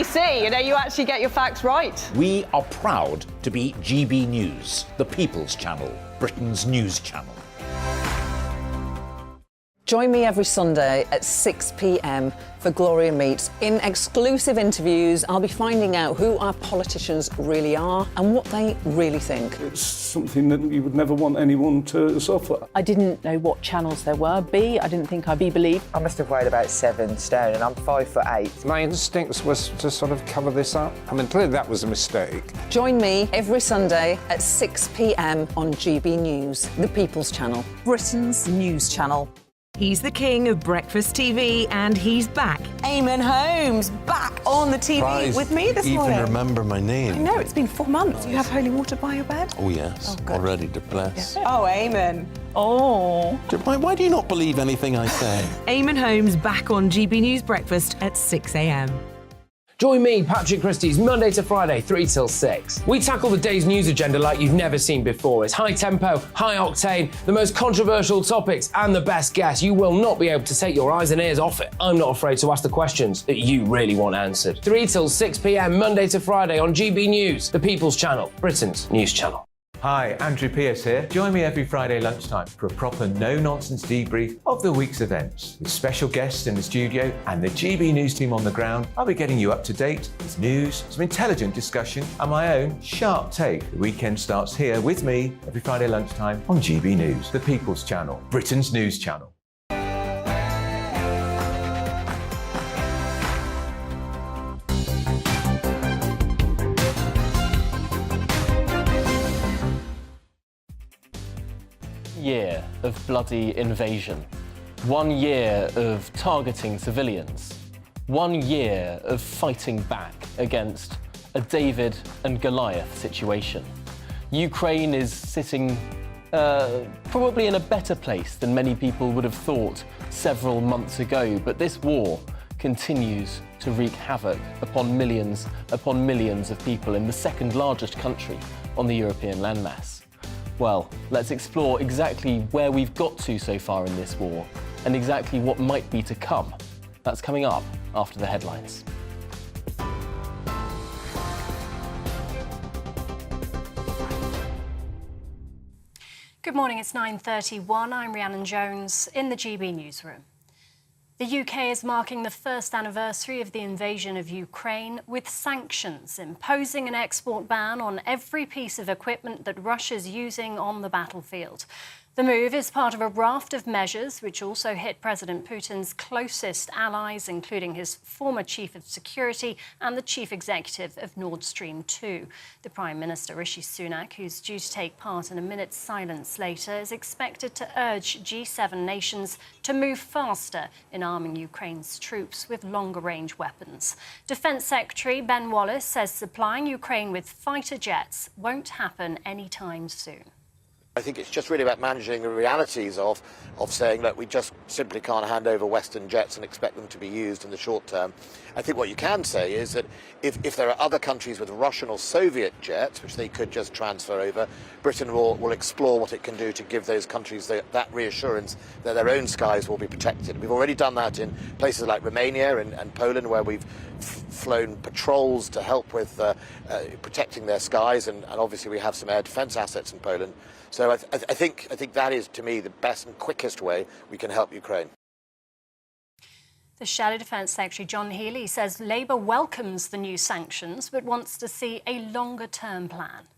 BBC. You know, you actually get your facts right. We are proud to be GB News, the People's Channel, Britain's news channel. Join me every Sunday at 6 p.m. for Gloria Meets. In exclusive interviews, I'll be finding out who our politicians really are and what they really think. It's something that you would never want anyone to suffer. I didn't know what channels there were. I didn't think I'd be believed. I must have weighed about 7 stone and I'm 5'8". My instincts was to sort of cover this up. I mean, clearly that was a mistake. Join me every Sunday at 6 p.m. on GB News, the People's Channel, Britain's news channel. He's the king of breakfast TV, and he's back. Eamon Holmes, back on the TV with me this morning. Even remember my name. I know, it's been 4 months. You have holy water by your bed? Oh, yes. Oh, already to bless. Yeah. Oh, Eamon. Oh. Why do you not believe anything I say? Eamon Holmes back on GB News Breakfast at 6 a.m. Join me, Patrick Christie's, Monday to Friday, 3 till 6. We tackle the day's news agenda like you've never seen before. It's high tempo, high octane, the most controversial topics and the best guests. You will not be able to take your eyes and ears off it. I'm not afraid to ask the questions that you really want answered. 3 till 6 p.m, Monday to Friday on GB News, the People's Channel, Britain's news channel. Hi, Andrew Pierce here. Join me every Friday lunchtime for a proper no-nonsense debrief of the week's events. With special guests in the studio and the GB News team on the ground, I'll be getting you up to date with news, some intelligent discussion and my own sharp take. The weekend starts here with me every Friday lunchtime on GB News, the People's Channel, Britain's news channel. Year of bloody invasion, 1 year of targeting civilians, 1 year of fighting back against a David and Goliath situation. Ukraine is sitting probably in a better place than many people would have thought several months ago, but this war continues to wreak havoc upon millions of people in the second largest country on the European landmass. Well, let's explore exactly where we've got to so far in this war and exactly what might be to come. That's coming up after the headlines. Good morning, it's 9:31. I'm Rhiannon Jones in the GB newsroom. The UK is marking the first anniversary of the invasion of Ukraine with sanctions, imposing an export ban on every piece of equipment that Russia's using on the battlefield. The move is part of a raft of measures which also hit President Putin's closest allies, including his former chief of security and the chief executive of Nord Stream 2. The Prime Minister, Rishi Sunak, who's due to take part in a minute's silence later, is expected to urge G7 nations to move faster in arming Ukraine's troops with longer-range weapons. Defence Secretary Ben Wallace says supplying Ukraine with fighter jets won't happen anytime soon. I think it's just really about managing the realities of saying that we just simply can't hand over Western jets and expect them to be used in the short term. I think what you can say is that if there are other countries with Russian or Soviet jets, which they could just transfer over, Britain will explore what it can do to give those countries that reassurance that their own skies will be protected. We've already done that in places like Romania and Poland, where we've flown patrols to help with protecting their skies, and obviously we have some air defence assets in Poland. So I think that is, to me, the best and quickest way we can help Ukraine. The Shadow Defence Secretary John Healey says Labour welcomes the new sanctions but wants to see a longer-term plan.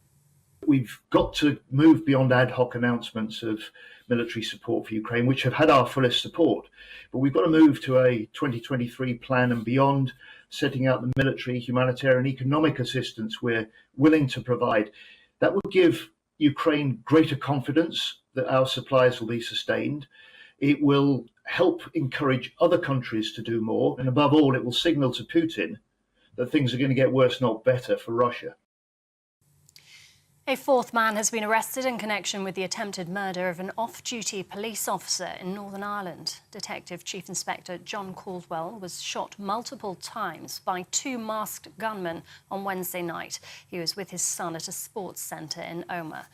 We've got to move beyond ad hoc announcements of military support for Ukraine, which have had our fullest support. But we've got to move to a 2023 plan and beyond, setting out the military, humanitarian, economic assistance we're willing to provide. That would give Ukraine greater confidence that our supplies will be sustained. It will help encourage other countries to do more. And above all, it will signal to Putin that things are going to get worse, not better, for Russia. A fourth man has been arrested in connection with the attempted murder of an off-duty police officer in Northern Ireland. Detective Chief Inspector John Caldwell was shot multiple times by 2 masked gunmen on Wednesday night. He was with his son at a sports centre in Omagh.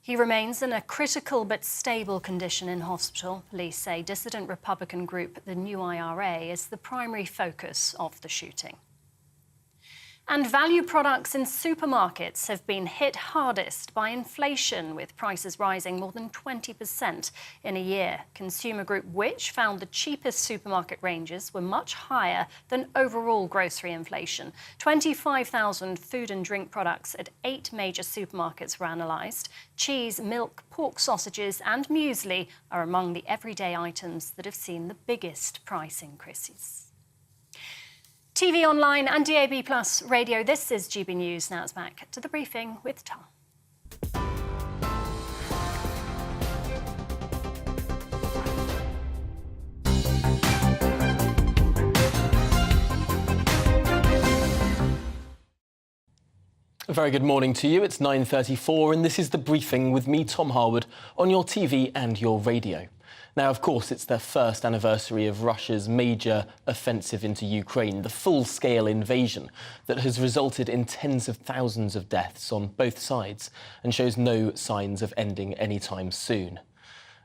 He remains in a critical but stable condition in hospital. Police say dissident Republican group the New IRA is the primary focus of the shooting. And value products in supermarkets have been hit hardest by inflation, with prices rising more than 20% in a year. Consumer Group Which found the cheapest supermarket ranges were much higher than overall grocery inflation. 25,000 food and drink products at 8 major supermarkets were analysed. Cheese, milk, pork sausages and muesli are among the everyday items that have seen the biggest price increases. TV, online and DAB+ radio, this is GB News. Now it's back to the briefing with Tom. A very good morning to you. It's 9:34 and this is the briefing with me, Tom Harwood, on your TV and your radio. Now, of course, it's the first anniversary of Russia's major offensive into Ukraine, the full-scale invasion that has resulted in tens of thousands of deaths on both sides and shows no signs of ending anytime soon.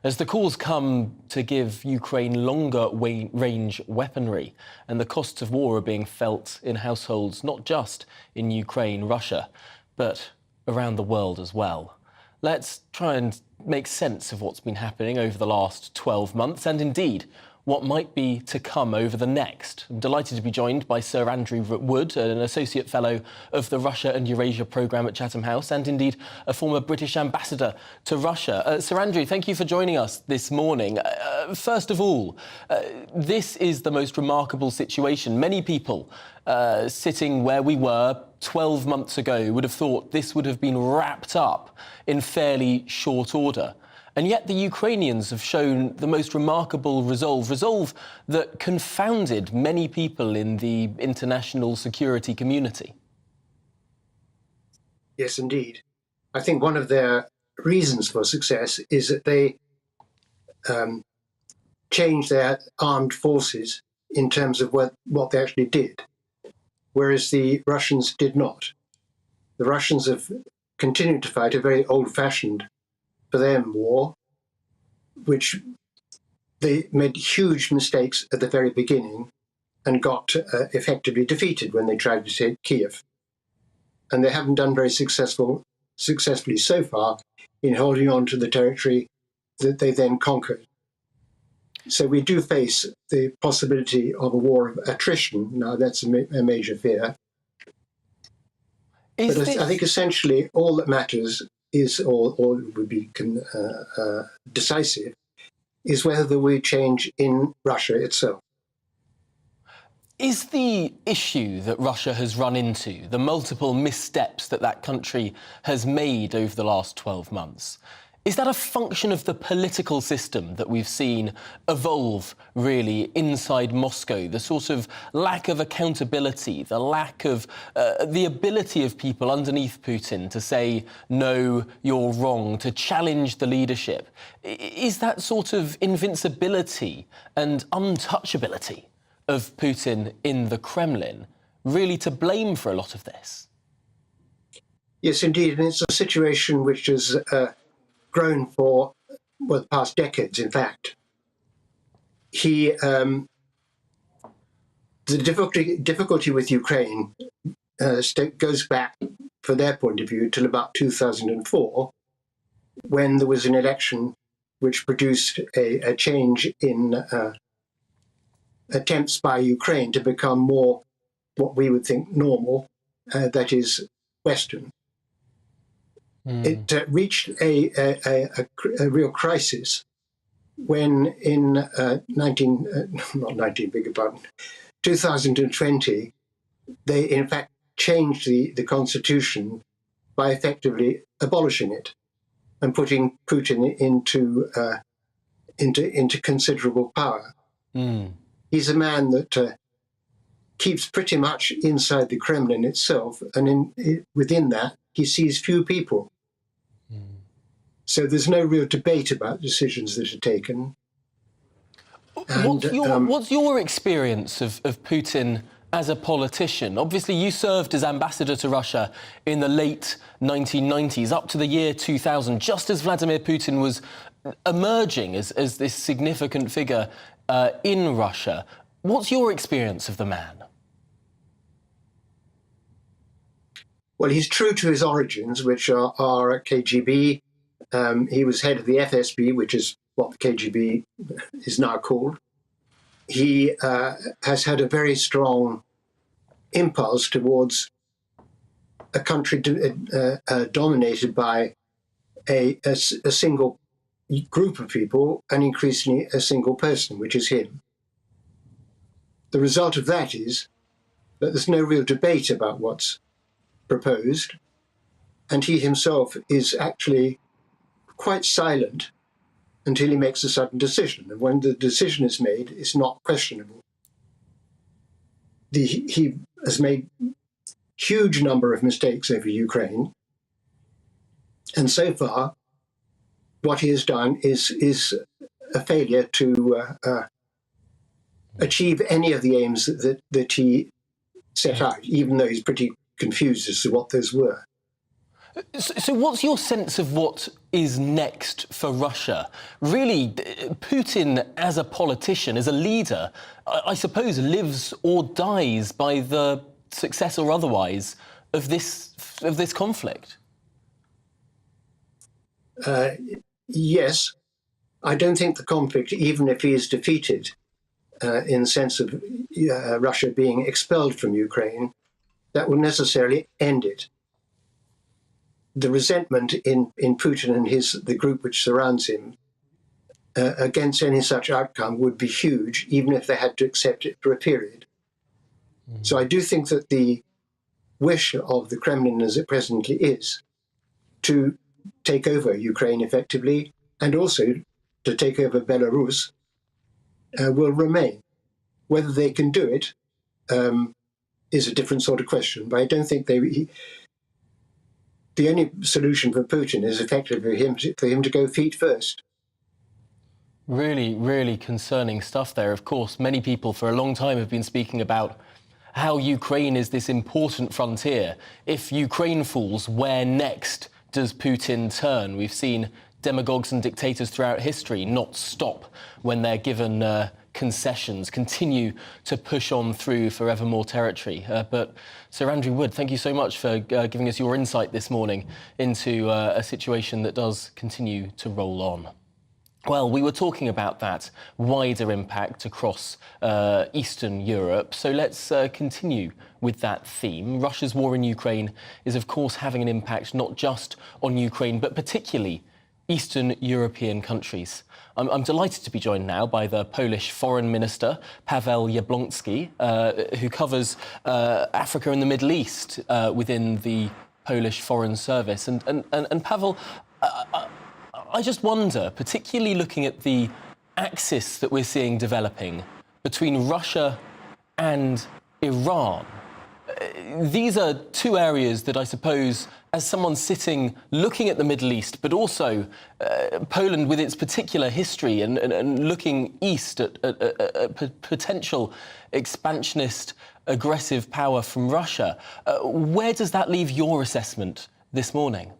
As the calls come to give Ukraine longer-range weaponry and the costs of war are being felt in households not just in Ukraine, Russia, but around the world as well. Let's try and make sense of what's been happening over the last 12 months and indeed what might be to come over the next. I'm delighted to be joined by Sir Andrew Wood, an Associate Fellow of the Russia and Eurasia Programme at Chatham House and indeed a former British Ambassador to Russia. Sir Andrew, thank you for joining us this morning. First of all, this is the most remarkable situation. Many people sitting where we were 12 months ago would have thought this would have been wrapped up in fairly short order. And yet the Ukrainians have shown the most remarkable resolve that confounded many people in the international security community. Yes, indeed. I think one of their reasons for success is that they changed their armed forces in terms of what they actually did, whereas the Russians did not. The Russians have continued to fight a very old-fashioned, for them, war, which they made huge mistakes at the very beginning and got effectively defeated when they tried to take Kiev. And they haven't done very successfully so far in holding on to the territory that they then conquered. So we do face the possibility of a war of attrition. Now, that's a major fear. But I think essentially all that matters is, or would be decisive, is whether there will be change in Russia itself. Is the issue that Russia has run into, the multiple missteps that that country has made over the last 12 months, is that a function of the political system that we've seen evolve, really, inside Moscow? The sort of lack of accountability, the lack of the ability of people underneath Putin to say, no, you're wrong, to challenge the leadership. Is that sort of invincibility and untouchability of Putin in the Kremlin really to blame for a lot of this? Yes, indeed. And it's a situation which has grown for, well, the past decades, in fact. The difficulty with Ukraine goes back, from their point of view, till about 2004, when there was an election which produced a change in attempts by Ukraine to become more what we would think normal, that is, Western. It reached a real crisis when in 2020, they in fact changed the constitution by effectively abolishing it and putting Putin into considerable power. He's a man that keeps pretty much inside the Kremlin itself, and within that, he sees few people. So there's no real debate about decisions that are taken. And, what's your experience of Putin as a politician? Obviously, you served as ambassador to Russia in the late 1990s, up to the year 2000, just as Vladimir Putin was emerging as this significant figure in Russia. What's your experience of the man? Well, he's true to his origins, which are KGB. He was head of the FSB, which is what the KGB is now called. He has had a very strong impulse towards a country dominated by a single group of people, and increasingly a single person, which is him. The result of that is that there's no real debate about what's proposed, and he himself is actually quite silent until he makes a sudden decision. And when the decision is made, it's not questionable. He has made huge number of mistakes over Ukraine, and so far, what he has done is a failure to achieve any of the aims that he set out, even though he's pretty confused as to what those were. So what's your sense of what is next for Russia? Really, Putin, as a politician, as a leader, I suppose lives or dies by the success or otherwise of this conflict. Yes, I don't think the conflict, even if he is defeated in the sense of Russia being expelled from Ukraine, that will necessarily end it. The resentment in Putin and the group which surrounds him against any such outcome would be huge, even if they had to accept it for a period. So I do think that the wish of the Kremlin, as it presently is, to take over Ukraine effectively, and also to take over Belarus, will remain. Whether they can do it is a different sort of question, but I don't think the only solution for Putin is effectively for him to go feet first. Really, really concerning stuff there. Of course, many people for a long time have been speaking about how Ukraine is this important frontier. If Ukraine falls, where next does Putin turn? We've seen demagogues and dictators throughout history not stop when they're given concessions, continue to push on through for ever more territory. But Sir Andrew Wood, thank you so much for giving us your insight this morning into a situation that does continue to roll on. Well, we were talking about that wider impact across Eastern Europe, so let's continue with that theme. Russia's war in Ukraine is, of course, having an impact not just on Ukraine, but particularly Eastern European countries. I'm delighted to be joined now by the Polish Foreign Minister, Pavel Yablonski, who covers Africa and the Middle East within the Polish Foreign Service. And Pavel, I just wonder, particularly looking at the axis that we're seeing developing between Russia and Iran, these are two areas that I suppose, as someone sitting looking at the Middle East, but also Poland with its particular history and looking east at potential expansionist, aggressive power from Russia, where does that leave your assessment this morning?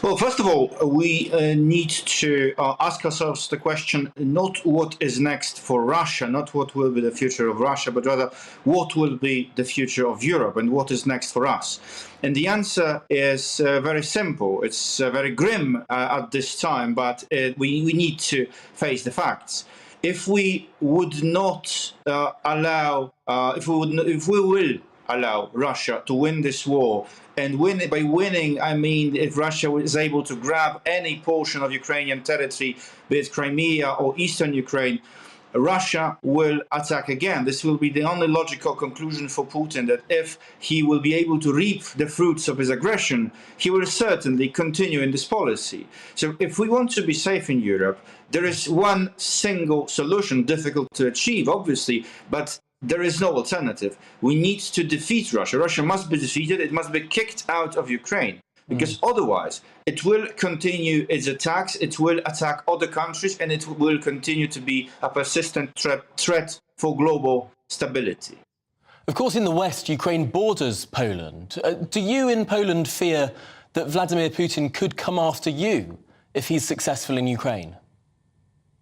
Well, first of all, we need to ask ourselves the question, not what is next for Russia, not what will be the future of Russia, but rather what will be the future of Europe and what is next for us. And the answer is very simple. It's very grim at this time, but we need to face the facts. If we would not if we will allow Russia to win this war, and by winning, I mean if Russia is able to grab any portion of Ukrainian territory, be it Crimea or eastern Ukraine, Russia will attack again. This will be the only logical conclusion for Putin, that if he will be able to reap the fruits of his aggression, he will certainly continue in this policy. So if we want to be safe in Europe, there is one single solution, difficult to achieve, obviously, but there is no alternative. We need to defeat Russia. Russia must be defeated. It must be kicked out of Ukraine, because otherwise it will continue its attacks, it will attack other countries, and it will continue to be a persistent threat for global stability. Of course, in the West, Ukraine borders Poland. Do you in Poland fear that Vladimir Putin could come after you if he's successful in Ukraine?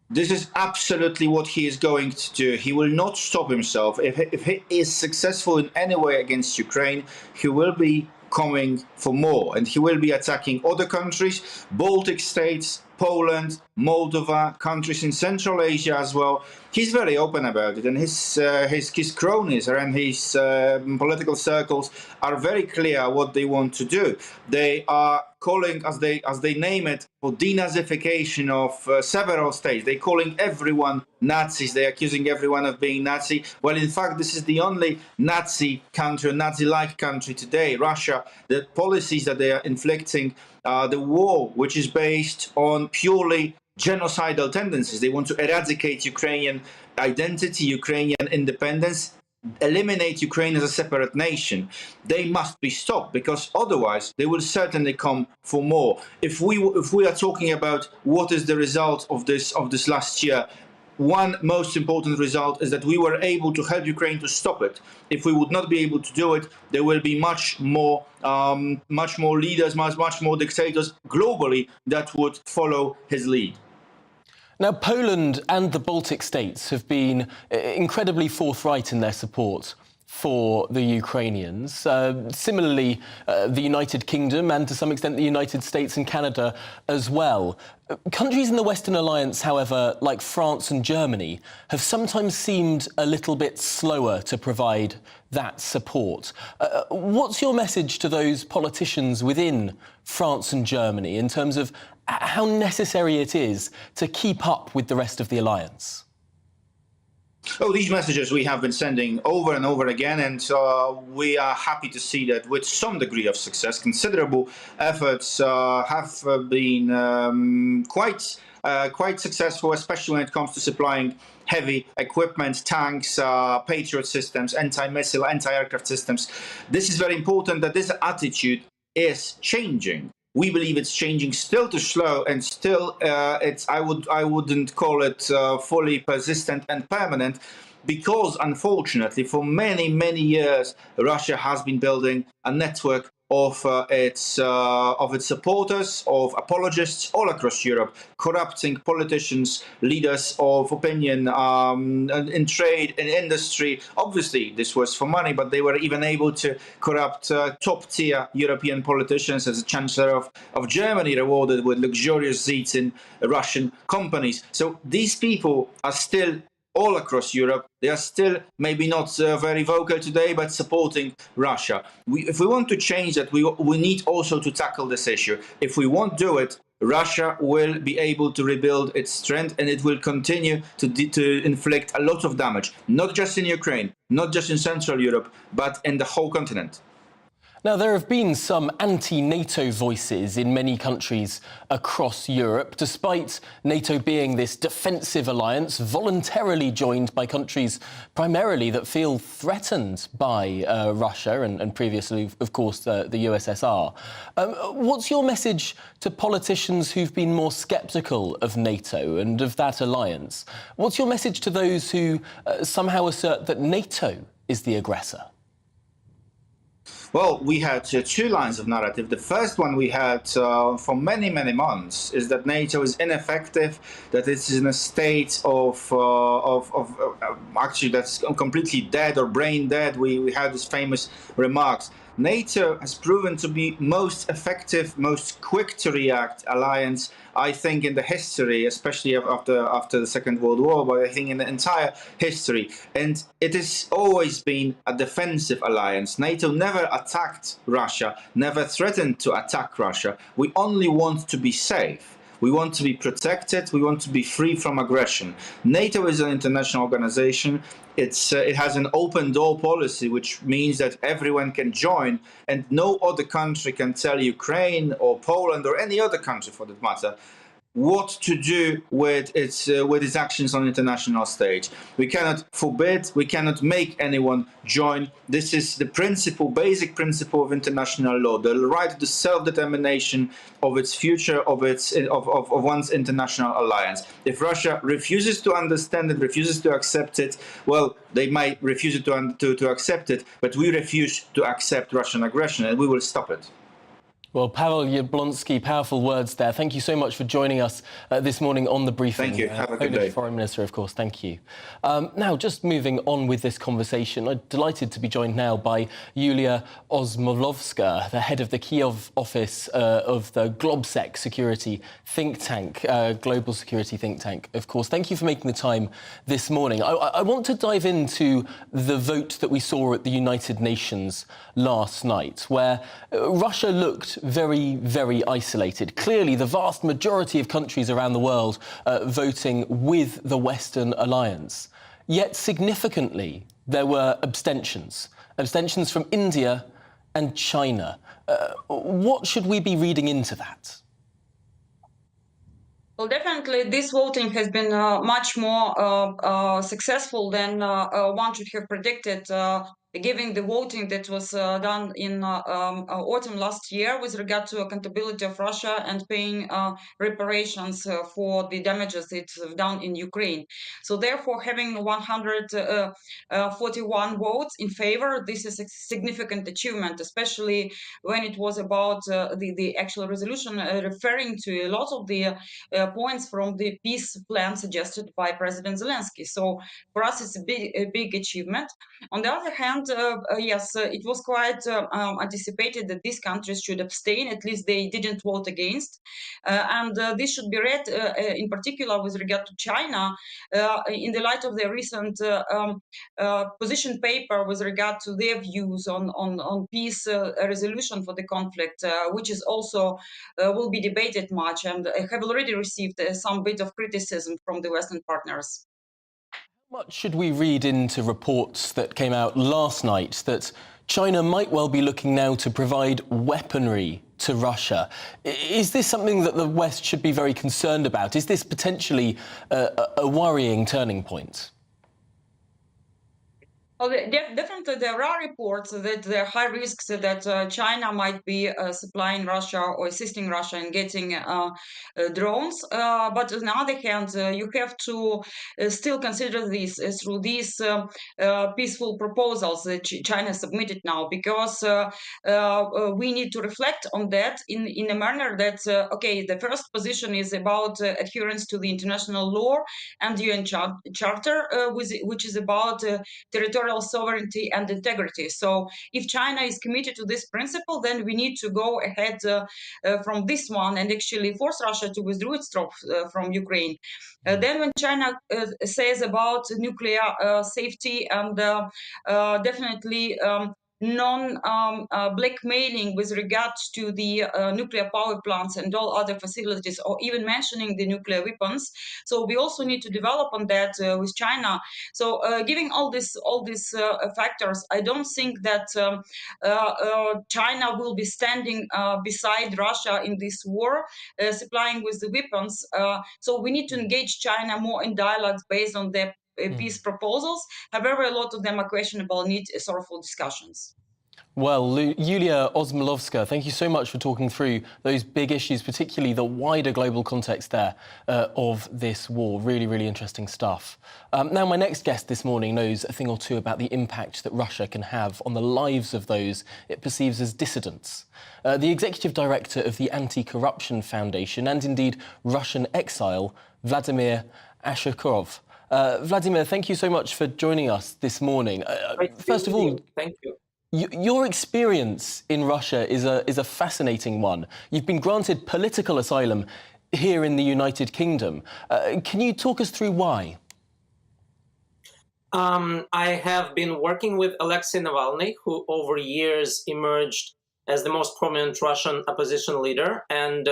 This is absolutely what he is going to do. He will not stop himself. If he is successful in any way against Ukraine, he will be coming for more, and he will be attacking other countries, Baltic states, Poland, Moldova, countries in Central Asia as well. He's very open about it, and his cronies and his political circles are very clear what they want to do. They are calling, as they name it, for denazification of several states. They're calling everyone Nazis. They're accusing everyone of being Nazi. Well, in fact, this is the only Nazi country, Nazi-like country today, Russia. The policies that they are inflicting, the war, which is based on purely genocidal tendencies. They want to eradicate Ukrainian identity, Ukrainian independence, eliminate Ukraine as a separate nation. They must be stopped, because otherwise they will certainly come for more. If we are talking about what is the result of this last year, one most important result is that we were able to help Ukraine to stop it. If we would not be able to do it, there will be much more leaders, much more dictators globally that would follow his lead. Now, Poland and the Baltic states have been incredibly forthright in their support for the Ukrainians. Similarly, the United Kingdom and to some extent the United States and Canada as well. Countries in the Western Alliance, however, like France and Germany, have sometimes seemed a little bit slower to provide that support. What's your message to those politicians within France and Germany in terms of how necessary it is to keep up with the rest of the alliance? Oh, these messages we have been sending over and over again, and we are happy to see that with some degree of success, considerable efforts have been quite successful, especially when it comes to supplying heavy equipment, tanks, Patriot systems, anti-missile, anti-aircraft systems. This is very important that this attitude is changing. We believe it's changing, still too slow, and still I wouldn't call it fully persistent and permanent, because unfortunately for many years Russia has been building a network of its supporters, of apologists all across Europe, corrupting politicians, leaders of opinion, in trade, in industry. Obviously, this was for money, but they were even able to corrupt top-tier European politicians, as the Chancellor of Germany rewarded with luxurious seats in Russian companies. So these people are still all across Europe. They are still maybe not very vocal today, but supporting Russia. If we want to change that, we need also to tackle this issue. If we won't do it, Russia will be able to rebuild its strength, and it will continue to inflict a lot of damage, not just in Ukraine, not just in Central Europe, but in the whole continent. Now, there have been some anti-NATO voices in many countries across Europe, despite NATO being this defensive alliance voluntarily joined by countries primarily that feel threatened by Russia and previously, of course, the USSR. What's your message to politicians who've been more sceptical of NATO and of that alliance? What's your message to those who somehow assert that NATO is the aggressor? Well, we had two lines of narrative. The first one we had for many months is that NATO is ineffective, that it's in a state of actually that's completely dead or brain dead. We had these famous remarks. NATO has proven to be most effective, most quick to react alliance, I think, in the history, especially after the Second World War, but I think in the entire history. And it has always been a defensive alliance. NATO never attacked Russia, never threatened to attack Russia. We only want to be safe. We want to be protected. We want to be free from aggression. NATO is an international organization. It has an open door policy, which means that everyone can join, and no other country can tell Ukraine or Poland or any other country, for that matter, what to do with its actions on the international stage. We cannot forbid, we cannot make anyone join. This is the basic principle of international law, the right to self-determination of its future, of one's international alliance. If Russia refuses to understand it, refuses to accept it, well, they might refuse to accept it, but we refuse to accept Russian aggression, and we will stop it. Well, Pavel Yablonski, powerful words there. Thank you so much for joining us this morning on The Briefing. Thank you. Have a good Polish day. Foreign Minister, of course. Thank you. Now, just moving on with this conversation, I'm delighted to be joined now by Yulia Osmolovskaya, the head of the Kyiv office of the Globsec security think tank, global security think tank, of course. Thank you for making the time this morning. I want to dive into the vote that we saw at the United Nations last night, where Russia looked very, very isolated. Clearly, the vast majority of countries around the world voting with the Western alliance. Yet, significantly, there were abstentions from India and China. What should we be reading into that? Well, definitely, this voting has been much more successful than one should have predicted, given the voting that was done in autumn last year with regard to accountability of Russia and paying reparations for the damages it's done in Ukraine. So therefore, having 141 votes in favor, this is a significant achievement, especially when it was about the actual resolution referring to a lot of the points from the peace plan suggested by President Zelensky. So for us, it's a big achievement. On the other hand, yes, it was quite anticipated that these countries should abstain. At least they didn't vote against. And this should be read in particular with regard to China in the light of their recent position paper with regard to their views on peace resolution for the conflict, which is also will be debated much and have already received some bit of criticism from the Western partners. How much should we read into reports that came out last night that China might well be looking now to provide weaponry to Russia? Is this something that the West should be very concerned about? Is this potentially a worrying turning point? Well, definitely there are reports that there are high risks that China might be supplying Russia or assisting Russia in getting drones. But on the other hand, you have to still consider this through these peaceful proposals that China submitted now, because we need to reflect on that in a manner that, okay, the first position is about adherence to the international law and UN Charter, which is about territorial sovereignty and integrity. So if China is committed to this principle, then we need to go ahead from this one and actually force Russia to withdraw its troops from Ukraine. Then when China says about nuclear safety and definitely non-blackmailing with regards to the nuclear power plants and all other facilities, or even mentioning the nuclear weapons. So we also need to develop on that with China. So giving all these factors, I don't think that China will be standing beside Russia in this war, supplying with the weapons. So we need to engage China more in dialogues based on their peace proposals. However, a lot of them are questionable, need thoughtful discussions. Well, Yulia Osmolovskaya, thank you so much for talking through those big issues, particularly the wider global context there of this war. Really, really interesting stuff. Now, my next guest this morning knows a thing or two about the impact that Russia can have on the lives of those it perceives as dissidents. The executive director of the Anti-Corruption Foundation and indeed Russian exile, Vladimir Ashokov. Vladimir, thank you so much for joining us this morning. First of all, thank you. Your experience in Russia is a fascinating one. You've been granted political asylum here in the United Kingdom. Can you talk us through why? I have been working with Alexei Navalny, who over years emerged as the most prominent Russian opposition leader. And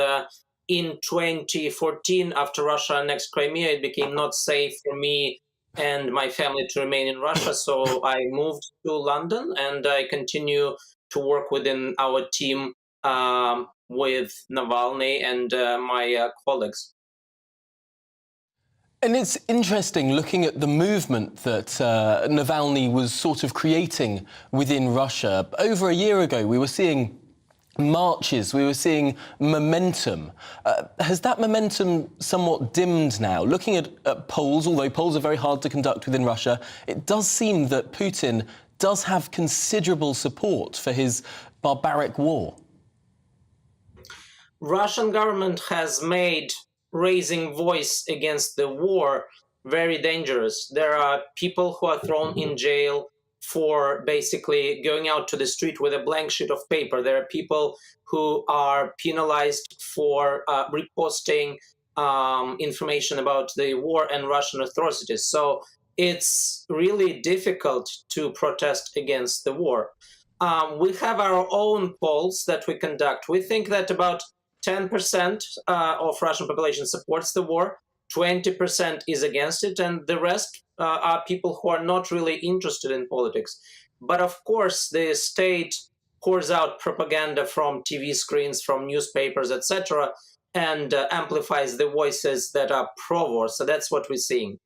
in 2014, after Russia annexed Crimea, it became not safe for me and my family to remain in Russia. So I moved to London and I continue to work within our team with Navalny and my colleagues. And it's interesting looking at the movement that Navalny was sort of creating within Russia. Over a year ago, we were seeing marches, we were seeing momentum. Has that momentum somewhat dimmed now? Looking at polls, although polls are very hard to conduct within Russia, it does seem that Putin does have considerable support for his barbaric war. Russian government has made raising voice against the war very dangerous. There are people who are thrown in jail for basically going out to the street with a blank sheet of paper. There are people who are penalized for reposting information about the war and Russian atrocities. So it's really difficult to protest against the war. We have our own polls that we conduct. We think that about 10% of Russian population supports the war, 20% is against it, and the rest are people who are not really interested in politics. But of course, the state pours out propaganda from TV screens, from newspapers, etc., and amplifies the voices that are pro-war. So that's what we're seeing.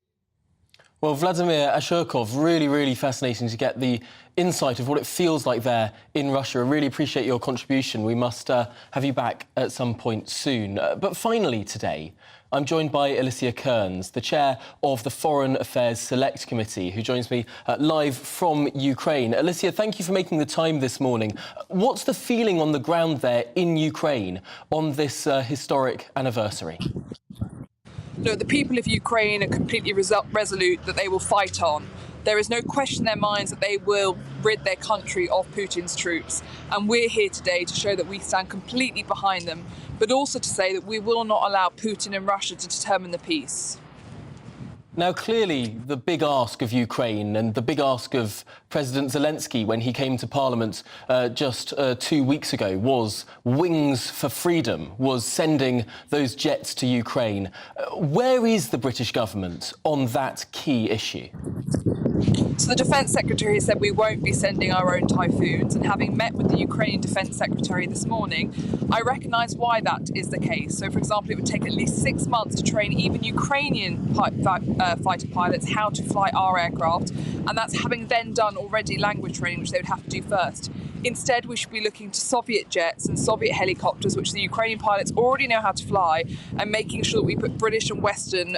Well, Vladimir Ashokov, really fascinating to get the insight of what it feels like there in Russia. I really appreciate your contribution. We must have you back at some point soon. But finally today, I'm joined by Alicia Kearns, the chair of the Foreign Affairs Select Committee, who joins me live from Ukraine. Alicia, thank you for making the time this morning. What's the feeling on the ground there in Ukraine on this historic anniversary? Look, the people of Ukraine are completely resolute that they will fight on. There is no question in their minds that they will rid their country of Putin's troops. And we're here today to show that we stand completely behind them, but also to say that we will not allow Putin and Russia to determine the peace. Now, clearly, the big ask of Ukraine and the big ask of President Zelensky when he came to Parliament just 2 weeks ago was Wings for Freedom, was sending those jets to Ukraine. Where is the British government on that key issue? So the Defence Secretary has said we won't be sending our own Typhoons, and having met with the Ukrainian Defence Secretary this morning, I recognise why that is the case. So, for example, it would take at least 6 months to train even Ukrainian fighter pilots how to fly our aircraft, and that's having then done already language training, which they would have to do first. Instead, we should be looking to Soviet jets and Soviet helicopters, which the Ukrainian pilots already know how to fly, and making sure that we put British and Western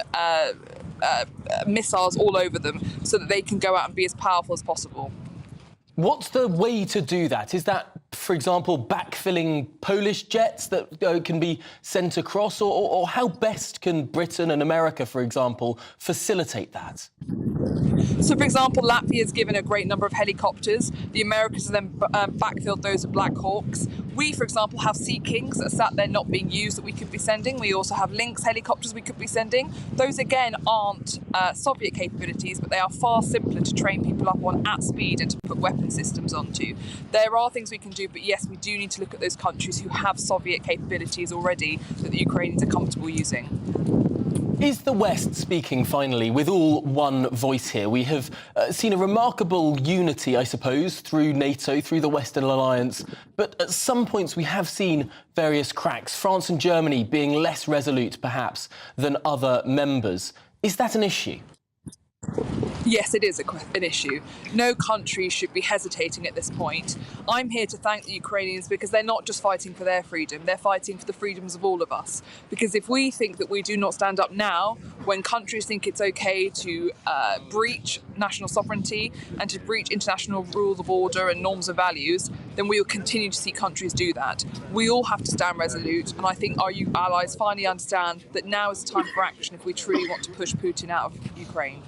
missiles all over them so that they can go out and be as powerful as possible. What's the way to do that? Is that, for example, backfilling Polish jets that can be sent across? Or how best can Britain and America, for example, facilitate that? So, for example, Latvia has given a great number of helicopters. The Americans have then backfilled those with Black Hawks. We, for example, have Sea Kings that are sat there not being used that we could be sending. We also have Lynx helicopters we could be sending. Those, again, aren't Soviet capabilities, but they are far simpler to train people up on at speed and to put weapon systems onto. There are things we can do, but yes, we do need to look at those countries who have Soviet capabilities already that the Ukrainians are comfortable using. Is the West speaking, finally, with all one voice here? We have seen a remarkable unity, I suppose, through NATO, through the Western Alliance, but at some points we have seen various cracks, France and Germany being less resolute, perhaps, than other members. Is that an issue? Yes, it is an issue. No country should be hesitating at this point. I'm here to thank the Ukrainians because they're not just fighting for their freedom, they're fighting for the freedoms of all of us. Because if we think that we do not stand up now, when countries think it's okay to breach national sovereignty and to breach international rules of order and norms and values, then we will continue to see countries do that. We all have to stand resolute, and I think our allies finally understand that now is the time for action if we truly want to push Putin out of Ukraine.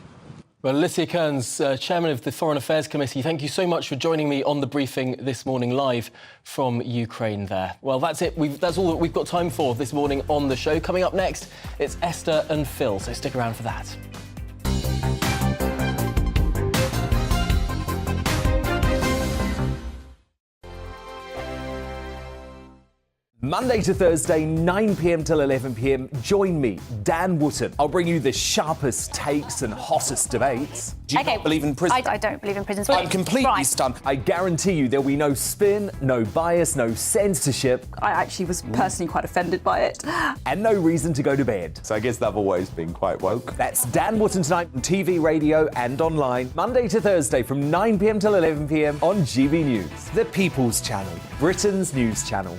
Well, Alicia Kearns, Chairman of the Foreign Affairs Committee, thank you so much for joining me on the briefing this morning live from Ukraine there. Well, that's it. That's all that we've got time for this morning on the show. Coming up next, it's Esther and Phil, so stick around for that. Monday to Thursday, 9 p.m. till 11 p.m. Join me, Dan Wootton. I'll bring you the sharpest takes and hottest debates. Do you not believe in prison? I don't believe in prison. I'm completely stunned. I guarantee you there'll be no spin, no bias, no censorship. I actually was personally quite offended by it. And no reason to go to bed. So I guess they've always been quite woke. That's Dan Wootton tonight on TV, radio and online. Monday to Thursday from 9 p.m. till 11 p.m. on GB News. The People's Channel, Britain's news channel.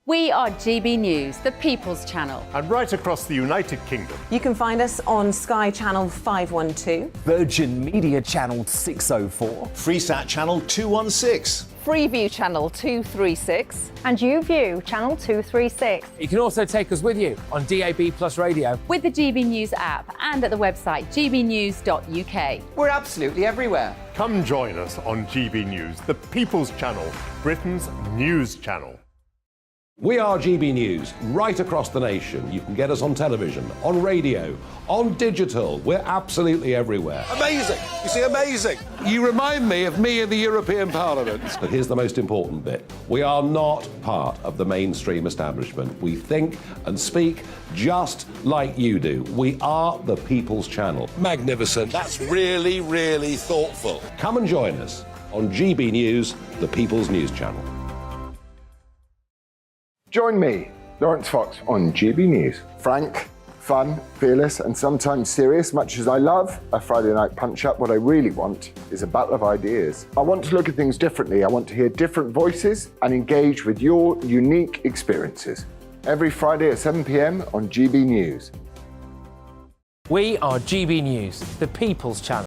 We are GB News, the People's Channel. And right across the United Kingdom. You can find us on Sky Channel 512, Virgin Media Channel 604, Freesat Channel 216. Freeview Channel 236, and YouView Channel 236. You can also take us with you on DAB+ radio, with the GB News app and at the website gbnews.uk. We're absolutely everywhere. Come join us on GB News, the People's Channel, Britain's news channel. We are GB News, right across the nation. You can get us on television, on radio, on digital. We're absolutely everywhere. Amazing! You see, amazing! You remind me of me in the European Parliament. But here's the most important bit. We are not part of the mainstream establishment. We think and speak just like you do. We are the People's Channel. Magnificent. That's really, really thoughtful. Come and join us on GB News, the People's News Channel. Join me, Lawrence Fox, on GB News. Frank, fun, fearless, and sometimes serious. Much as I love a Friday night punch-up, what I really want is a battle of ideas. I want to look at things differently. I want to hear different voices and engage with your unique experiences. Every Friday at 7 p.m. on GB News. We are GB News, the People's Channel.